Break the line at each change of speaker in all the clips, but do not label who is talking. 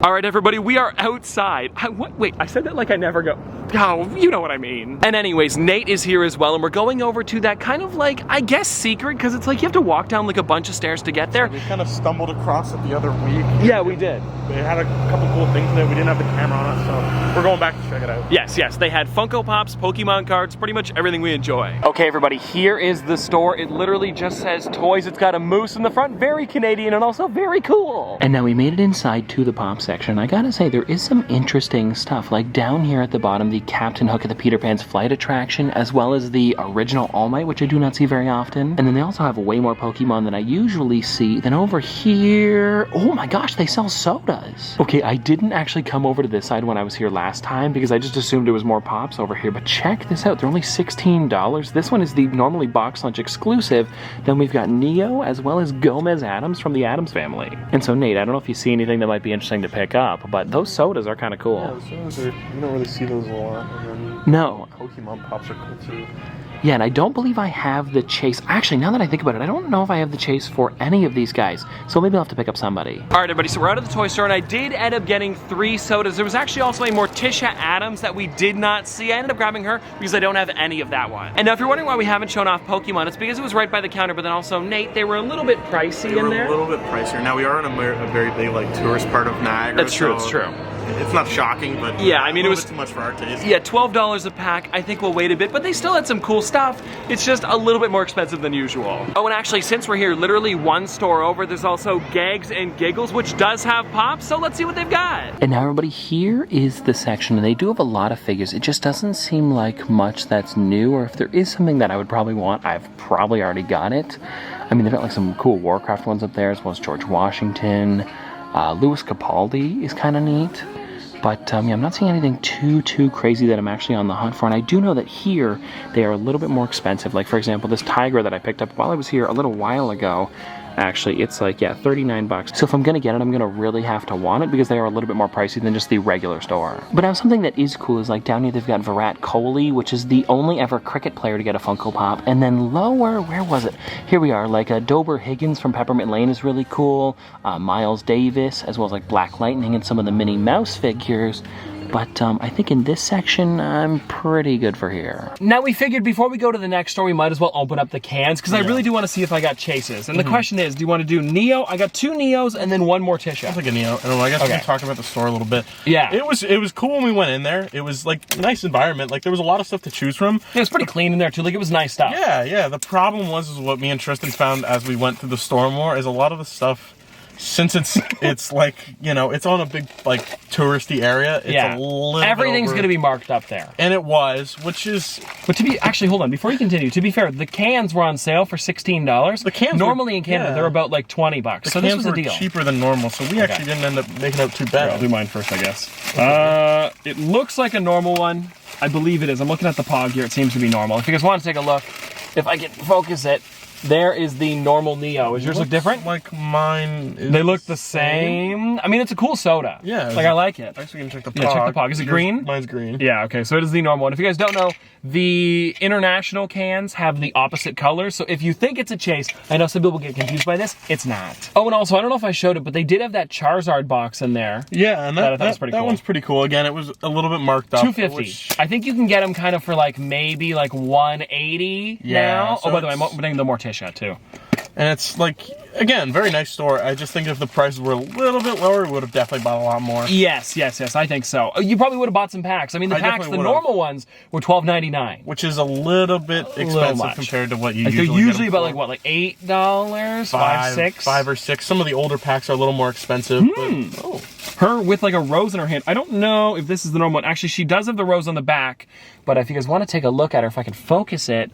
All right, everybody, we are outside. Wait, I said that like I never go. Oh, you know what I mean. And anyways, Nate is here as well, and we're going over to that kind of like, I guess secret, because it's like you have to walk down like a bunch of stairs to get there.
We kind of stumbled across it the other week.
Yeah, we did.
They had a couple cool things there. We didn't have the camera on it, so we're going back to check it out.
Yes, they had Funko Pops, Pokemon cards, pretty much everything we enjoy. Okay, everybody, here is the store. It literally just says toys. It's got a moose in the front, very Canadian and also very cool. And now we made it inside to the pop section. I gotta say, there is some interesting stuff. Like down here at the bottom, the Captain Hook at the Peter Pan's Flight attraction, as well as the original All Might, which I do not see very often. And then they also have way more Pokemon than I usually see. Then over here, oh my gosh, they sell sodas. Okay, I didn't actually come over to this side when I was here last time because I just assumed it was more Pops over here, but check this out. They're only $16. This one is the normally box lunch exclusive. Then we've got Neo as well as Gomez Addams from the Addams family. And so Nate, I don't know if you see anything that might be interesting to pick up, but those sodas are kind of cool.
Yeah, the sodas are, you don't really see those a lot. And then
no.
Pokemon Pops are cool too.
Yeah, and I don't believe I have the chase. Actually, now that I think about it, I don't know if I have the chase for any of these guys. So maybe I'll have to pick up somebody. All right, everybody, so we're out of the toy store, and I did end up getting 3 sodas. There was actually also a Morticia Addams that we did not see. I ended up grabbing her because I don't have any of that one. And now if you're wondering why we haven't shown off Pokemon, it's because it was right by the counter, but then also, Nate, they were a little bit pricey in there.
A little bit pricier. Now, we are in a very big, like, tourist part of Niagara.
That's true, it's true.
It's not shocking, but
yeah, I mean, it was
too much for our taste.
Yeah, $12 a pack. I think we'll wait a bit, but they still had some cool stuff. It's just a little bit more expensive than usual. Oh, and actually, since we're here, literally one store over, there's also Gags and Giggles, which does have Pops, so let's see what they've got. And now, everybody, here is the section, and they do have a lot of figures. It just doesn't seem like much that's new, or if there is something that I would probably want, I've probably already got it. I mean, they've got like some cool Warcraft ones up there, as well as George Washington. Louis Capaldi is kind of neat. But yeah, I'm not seeing anything too crazy that I'm actually on the hunt for. And I do know that here, they are a little bit more expensive. Like, for example, this Tigra that I picked up while I was here a little while ago. Actually, it's like, yeah, 39 bucks. So if I'm gonna get it, I'm gonna really have to want it because they are a little bit more pricey than just the regular store. But now something that is cool is like down here they've got Virat Kohli, which is the only ever cricket player to get a Funko Pop. And then lower, where was it? Here we are, like Dober Higgins from Peppermint Lane is really cool. Miles Davis, as well as like Black Lightning and some of the Minnie Mouse figures. But I think in this section, I'm pretty good for here. Now we figured before we go to the next store, we might as well open up the cans, because I really do want to see if I got chases. And the question is, do you want to do Neo? I got 2 Neos and then 1 Morticia.
That's like a Neo. And I guess we can talk about the store a little bit.
Yeah.
It was cool when we went in there. It was like a nice environment. Like there was a lot of stuff to choose from.
It was pretty clean in there too. Like it was nice stuff.
Yeah. The problem was what me and Tristan found as we went through the store more is a lot of the stuff, since it's like, you know, it's on a big like touristy area. It's a little
everything's gonna be marked up there.
And it was, which is.
But to be actually, hold on, before you continue. To be fair, the cans were on sale for $16.
The cans
normally in Canada they're about like 20 bucks. So this was a deal.
Cheaper than normal, so we actually didn't end up making out too bad.
I'll do mine first, I guess. It looks like a normal one. I believe it is. I'm looking at the Pog here. It seems to be normal. If you guys want to take a look, if I can focus it. There is the normal Neo. Does yours look different?
Like mine is
they look the same. I mean, it's a cool soda.
Yeah.
Like, I like it.
Actually, you can check the Pog.
Yeah, check the Pog. Is it green?
Mine's green.
Yeah, okay. So it is the normal one. If you guys don't know, the international cans have the opposite colors. So if you think it's a chase, I know some people get confused by this. It's not. Oh, and also, I don't know if I showed it, but they did have that Charizard box in there.
Yeah, and that
was pretty cool.
That one's pretty cool. Again, it was a little bit marked up.
$250. I think you can get them kind of for like maybe like $180 now. So oh, by the way, I'm opening the Morticia too.
And it's like, again, very nice store. I just think if the prices were a little bit lower, we would have definitely bought a lot more. Yes,
I think so. You probably would have bought some packs. I mean, the packs, the normal ones were $12.99.
Which is a little bit expensive compared to what you usually get.
They're usually about like, what, like $8? $5, $6?
$5 or $6. Some of the older packs are a little more expensive. But,
her with like a rose in her hand. I don't know if this is the normal one. Actually, she does have the rose on the back, but if you guys want to take a look at her, if I can focus it,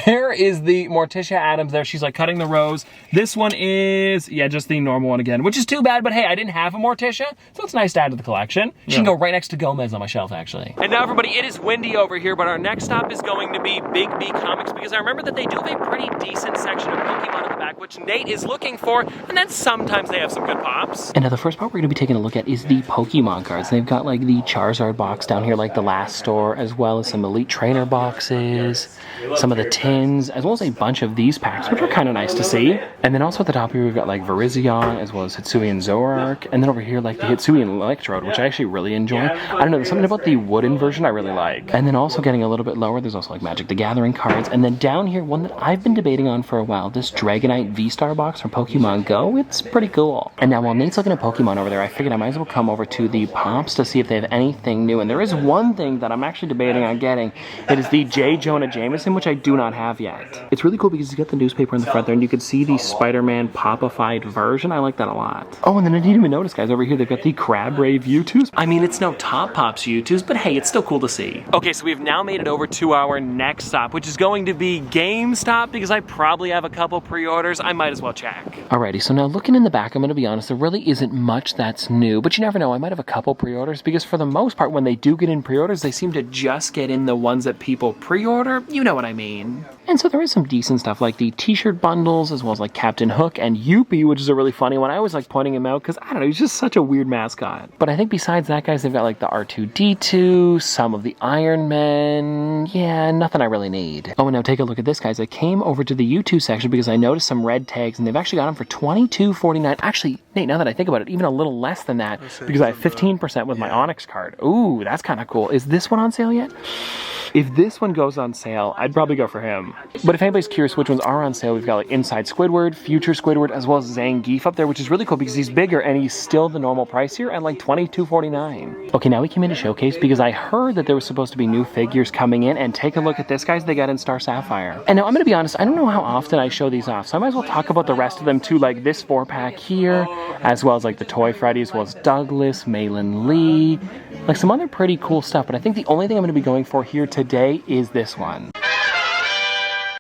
there is the Morticia Addams there. She's like cutting the rose. This one is, yeah, just the normal one again, which is too bad, but hey, I didn't have a Morticia, so it's nice to add to the collection. She can go right next to Gomez on my shelf, actually. And now, everybody, it is windy over here, but our next stop is going to be Big B Comics, because I remember that they do have a pretty decent section of Pokemon in the back, which Nate is looking for, and then sometimes they have some good pops.
And now the first part we're going to be taking a look at is the Pokemon cards. They've got like the Charizard box down here like the last store, as well as some Elite Trainer boxes, some of the tins, as well as a bunch of these packs, which are kind of nice to see. And then also at the top here we've got like Virizion, as well as Hisuian Zoroark, and then over here like the Hisuian Electrode, which I actually really enjoy. I don't know, there's something about the wooden version I really like. And then also getting a little bit lower, there's also like Magic the Gathering cards, and then down here, one that I've been debating on for a while, this Dragonite V-Star box from Pokemon Go. It's pretty cool. And now while Nate's looking at Pokemon over there, I figured I might as well come over to the Pops to see if they have anything new. And there is one thing that I'm actually debating on getting. It is the J. Jonah Jameson, which I do not have yet. It's really cool because he's got the newspaper in the front there, and you can see the Spider-Man popified version. I like that a lot. Oh, and then I didn't even notice, guys, over here they've got the Crabray Mewtwo's. I mean, it's no Top Pops Mewtwo's, but hey, it's still cool to see.
Okay, so we've now made it over to our next stop, which is going to be GameStop, because I probably have a couple pre-orders. I might as well check.
Alrighty, so now looking in the back, I'm going to be honest, there really isn't much that's new, but you never know, I might have a couple pre-orders, because for the most part, when they do get in pre-orders, they seem to just get in the ones that people pre-order. You know what I mean. And so there is some decent stuff, like the t-shirt bundles, as well as like Captain Hook and Youppi, which is a really funny one. I always like pointing him out, because I don't know, he's just such a weird mascot. But I think besides that, guys, they've got like the R2-D2, some of the Iron Men, yeah, nothing I really need. Oh, and now take a look at this, guys. I came over to the U2 section because I noticed some red tags, and they've actually got them for $22.49. Actually, Nate, now that I think about it, even a little less than that, because I have 15% with my Onyx card. Ooh, that's kind of cool. Is this one on sale yet? If this one goes on sale, I'd probably go for him. But if anybody's curious which ones are on sale, we've got like Inside Squidward, Future Squidward, as well as Zangief up there, which is really cool because he's bigger and he's still the normal price here at like $22.49. Okay, now we came into Showcase because I heard that there was supposed to be new figures coming in, and take a look at this, guys, they got in Star Sapphire. And now I'm gonna be honest, I don't know how often I show these off, so I might as well talk about the rest of them too, like this 4-pack here, as well as like the Toy Freddy, as well as Douglas, Malin Lee, like some other pretty cool stuff. But I think the only thing I'm gonna be going for here today is this one.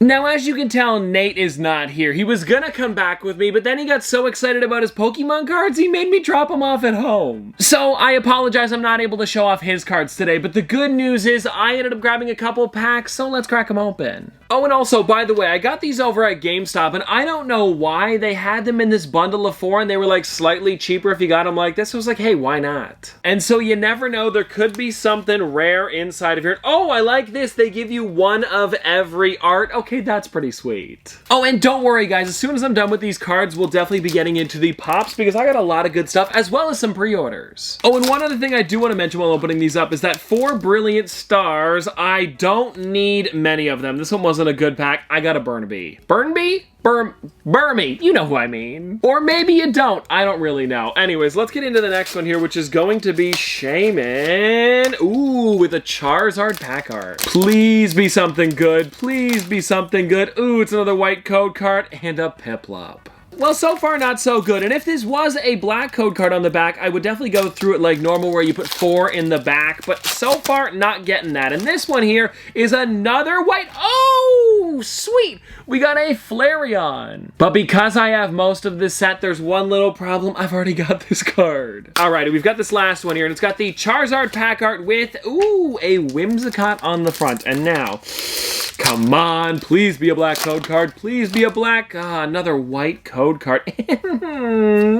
Now, as you can tell, Nate is not here. He was gonna come back with me, but then he got so excited about his Pokemon cards, he made me drop them off at home. So I apologize, I'm not able to show off his cards today, but the good news is I ended up grabbing a couple packs, so let's crack them open. Oh, and also, by the way, I got these over at GameStop, and I don't know why they had them in this bundle of 4, and they were like slightly cheaper if you got them like this. I was like, hey, why not? And so you never know, there could be something rare inside of here. Oh, I like this. They give you one of every art. Okay, that's pretty sweet. Oh, and don't worry, guys. As soon as I'm done with these cards, we'll definitely be getting into the Pops, because I got a lot of good stuff, as well as some pre-orders. Oh, and one other thing I do want to mention while opening these up is that 4 Brilliant Stars, I don't need many of them. This one wasn't a good pack. I got a Burnaby. Burnaby? Burmy, you know who I mean. Or maybe you don't, I don't really know. Anyways, let's get into the next one here, which is going to be Shaman. Ooh, with a Charizard pack art. Please be something good, please be something good. Ooh, it's another white code card and a Piplup. Well, so far not so good, and if this was a black code card on the back, I would definitely go through it like normal where you put 4 in the back, but so far not getting that. And this one here is another white, oh, sweet, we got a Flareon. But because I have most of this set, there's one little problem, I've already got this card. Alrighty, we've got this last one here, and it's got the Charizard pack art with, ooh, a Whimsicott on the front. And now, come on, please be a black code card, please be a black, another white code card.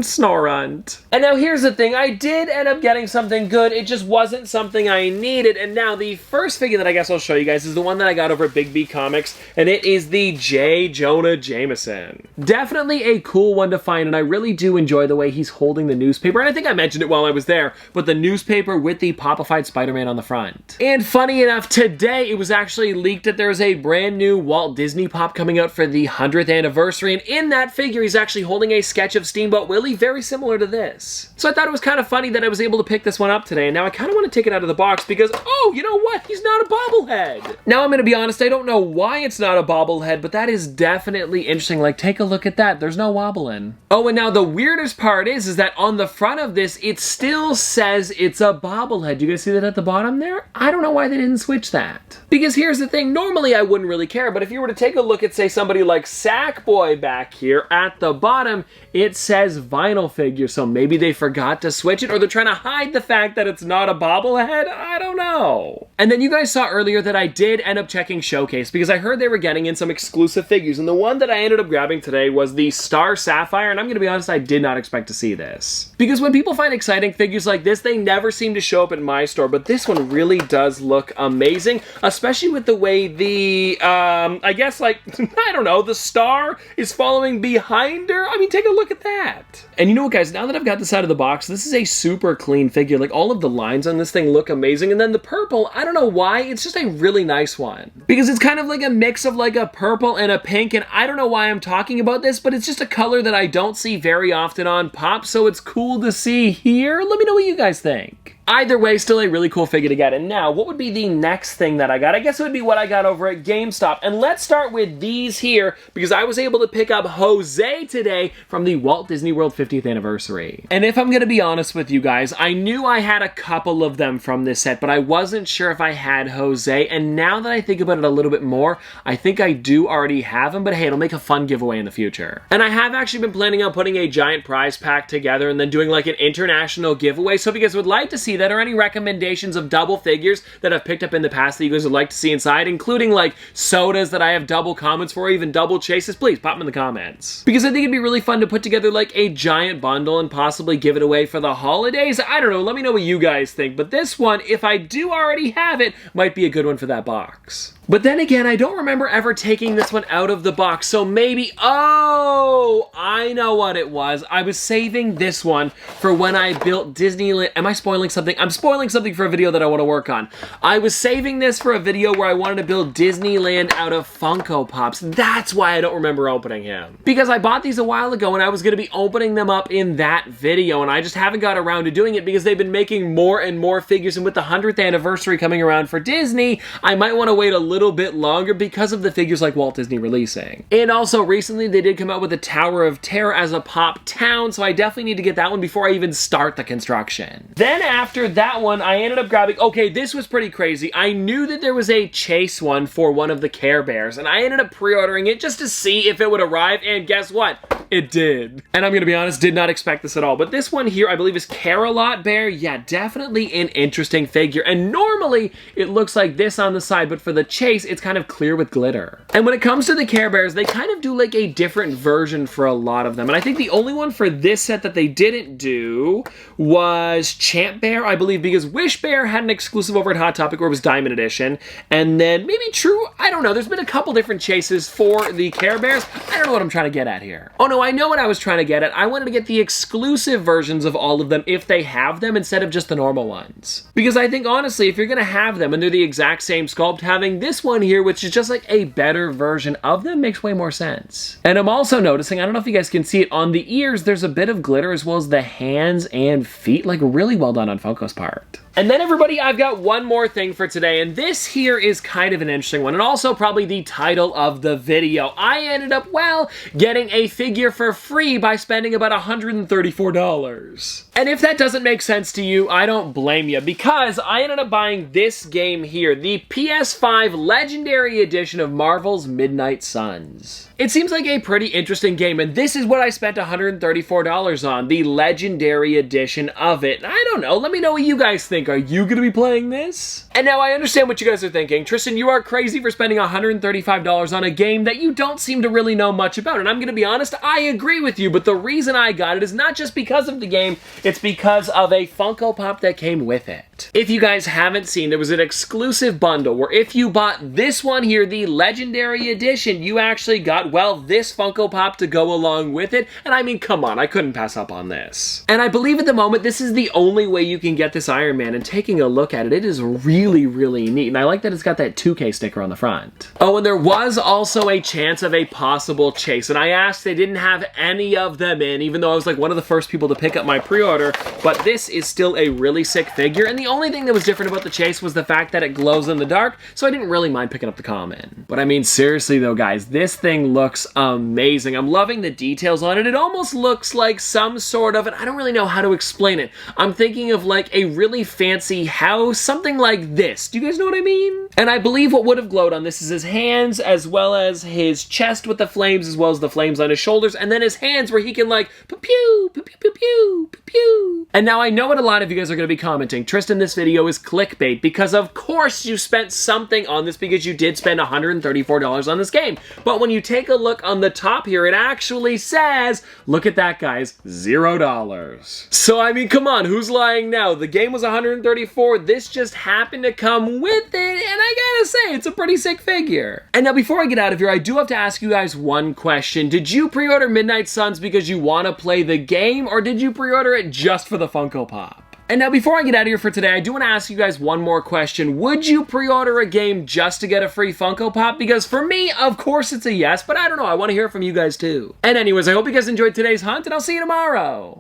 Snorunt. And now here's the thing, I did end up getting something good, it just wasn't something I needed. And now the first figure that I guess I'll show you guys is the one that I got over at Big B Comics, and it is the J. Jonah Jameson. Definitely a cool one to find, and I really do enjoy the way he's holding the newspaper, and I think I mentioned it while I was there, but the newspaper with the popified Spider-Man on the front. And funny enough, today it was actually leaked that there's a brand new Walt Disney Pop coming out for the 100th anniversary, and in that figure he's actually holding a sketch of Steamboat Willie very similar to this. So I thought it was kind of funny that I was able to pick this one up today, and now I kind of want to take it out of the box because, oh, you know what? He's not a bobblehead. Now I'm going to be honest, I don't know why it's not a bobblehead, but that is definitely interesting. Like, take a look at that. There's no wobbling. Oh, and now the weirdest part is that on the front of this, it still says it's a bobblehead. You guys see that at the bottom there? I don't know why they didn't switch that. Because here's the thing, normally I I wouldn't really care. But if you were to take a look at, say, somebody like Sackboy back here, at the bottom, it says vinyl figure. So maybe they forgot to switch it, or they're trying to hide the fact that it's not a bobblehead. I don't know. And then you guys saw earlier that I did end up checking Showcase because I heard they were getting in some exclusive figures. And the one that I ended up grabbing today was the Star Sapphire. And I'm going to be honest, I did not expect to see this. Because when people find exciting figures like this, they never seem to show up at my store. But this one really does look amazing, especially with the way the, I guess, like, I don't know, the star is following behind her. I mean, take a look at that. And you know what, guys, now that I've got this out of the box, this is a super clean figure. Like, all of the lines on this thing look amazing. And then the purple, I don't know why, it's just a really nice one. Because it's kind of like a mix of like a purple and a pink, and I don't know why I'm talking about this, but it's just a color that I don't see very often on Pop, so it's cool to see here. Let me know what you guys think. Either way, still a really cool figure to get. And now, what would be the next thing that I got? I guess it would be what I got over at GameStop. And let's start with these here, because I was able to pick up Jose today from the Walt Disney World 50th anniversary. And if I'm going to be honest with you guys, I knew I had a couple of them from this set, but I wasn't sure if I had Jose. And now that I think about it a little bit more, I think I do already have him, but hey, it'll make a fun giveaway in the future. And I have actually been planning on putting a giant prize pack together and then doing like an international giveaway. So if you guys would like to see that, or any recommendations of double figures that I've picked up in the past that you guys would like to see inside, including like sodas that I have double comments for, or even double chases, please pop them in the comments. Because I think it'd be really fun to put together like a giant bundle and possibly give it away for the holidays. I don't know, let me know what you guys think. But this one, if I do already have it, might be a good one for that box. But then again, I don't remember ever taking this one out of the box, so maybe, oh, I know what it was. I was saving this one for when I built Disneyland. Am I spoiling something? I'm spoiling something for a video that I want to work on. I was saving this for a video where I wanted to build Disneyland out of Funko Pops. That's why I don't remember opening him. Because I bought these a while ago and I was going to be opening them up in that video, and I just haven't got around to doing it because they've been making more and more figures, and with the 100th anniversary coming around for Disney, I might want to wait a little bit longer because of the figures like Walt Disney releasing. And also recently they did come out with the Tower of Terror as a Pop Town, so I definitely need to get that one before I even start the construction. Then after that one, I ended up grabbing, okay, this was pretty crazy. I knew that there was a chase one for one of the Care Bears, and I ended up pre-ordering it just to see if it would arrive, and guess what? It did. And I'm gonna be honest, did not expect this at all. But this one here, I believe is Care-a-Lot Bear. Yeah, definitely an interesting figure. And normally it looks like this on the side, but for the chase, it's kind of clear with glitter. And when it comes to the Care Bears, they kind of do like a different version for a lot of them. And I think the only one for this set that they didn't do was Champ Bear, I believe, because Wish Bear had an exclusive over at Hot Topic where it was Diamond Edition. And then maybe True, I don't know. There's been a couple different chases for the Care Bears. I don't know what I'm trying to get at here. Oh no, I know what I was trying to get at. I wanted to get the exclusive versions of all of them if they have them instead of just the normal ones. Because I think honestly, if you're gonna have them and they're the exact same sculpt, having this one here, which is just like a better version of them, makes way more sense. And I'm also noticing, I don't know if you guys can see it, on the ears, there's a bit of glitter as well as the hands and feet, like really well done on Funko's part. And then everybody, I've got one more thing for today, and this here is kind of an interesting one, and also probably the title of the video. I ended up, well, getting a figure for free by spending about $134. And if that doesn't make sense to you, I don't blame you, because I ended up buying this game here, the PS5 Legendary Edition of Marvel's Midnight Suns. It seems like a pretty interesting game, and this is what I spent $134 on, the Legendary Edition of it. I don't know, let me know what you guys think. Are you going to be playing this? And now I understand what you guys are thinking. Tristan, you are crazy for spending $135 on a game that you don't seem to really know much about. And I'm going to be honest, I agree with you, but the reason I got it is not just because of the game, it's because of a Funko Pop that came with it. If you guys haven't seen, there was an exclusive bundle where if you bought this one here, the Legendary Edition, you actually got, well, this Funko Pop to go along with it. And I mean, come on, I couldn't pass up on this. And I believe at the moment, this is the only way you can get this Iron Man, and taking a look at it, it is really, really neat. And I like that it's got that 2K sticker on the front. Oh, and there was also a chance of a possible chase, and I asked, they didn't have any of them in, even though I was like one of the first people to pick up my pre-order, but this is still a really sick figure, and the
only thing that was different about the chase was the fact that it glows in the dark, so I didn't really mind picking up the common. But I mean, seriously though, guys, this thing looks amazing. I'm loving the details on it. It almost looks like some sort of, and I don't really know how to explain it. I'm thinking of like a really fancy house, something like this. Do you guys know what I mean? And I believe what would have glowed on this is his hands, as well as his chest with the flames, as well as the flames on his shoulders, and then his hands where he can like, pew, pew, pew, pew, pew, pew, pew. And now I know what a lot of you guys are going to be commenting. Tristan, this video is clickbait, because of course you spent something on this, because you did spend $134 on this game. But when you take a look on the top here, it actually says, look at that, guys, $0. So I mean, come on, who's lying now? The game was $134. This just happened to come with it, and I gotta say, it's a pretty sick figure. And now before I get out of here, I do have to ask you guys one question. Did you pre-order Midnight Suns because you want to play the game, or did you pre-order it just for the Funko Pop? And now before I get out of here for today, I do want to ask you guys one more question. Would you pre-order a game just to get a free Funko Pop? Because for me, of course it's a yes, but I don't know. I want to hear from you guys too. And anyways, I hope you guys enjoyed today's hunt, and I'll see you tomorrow.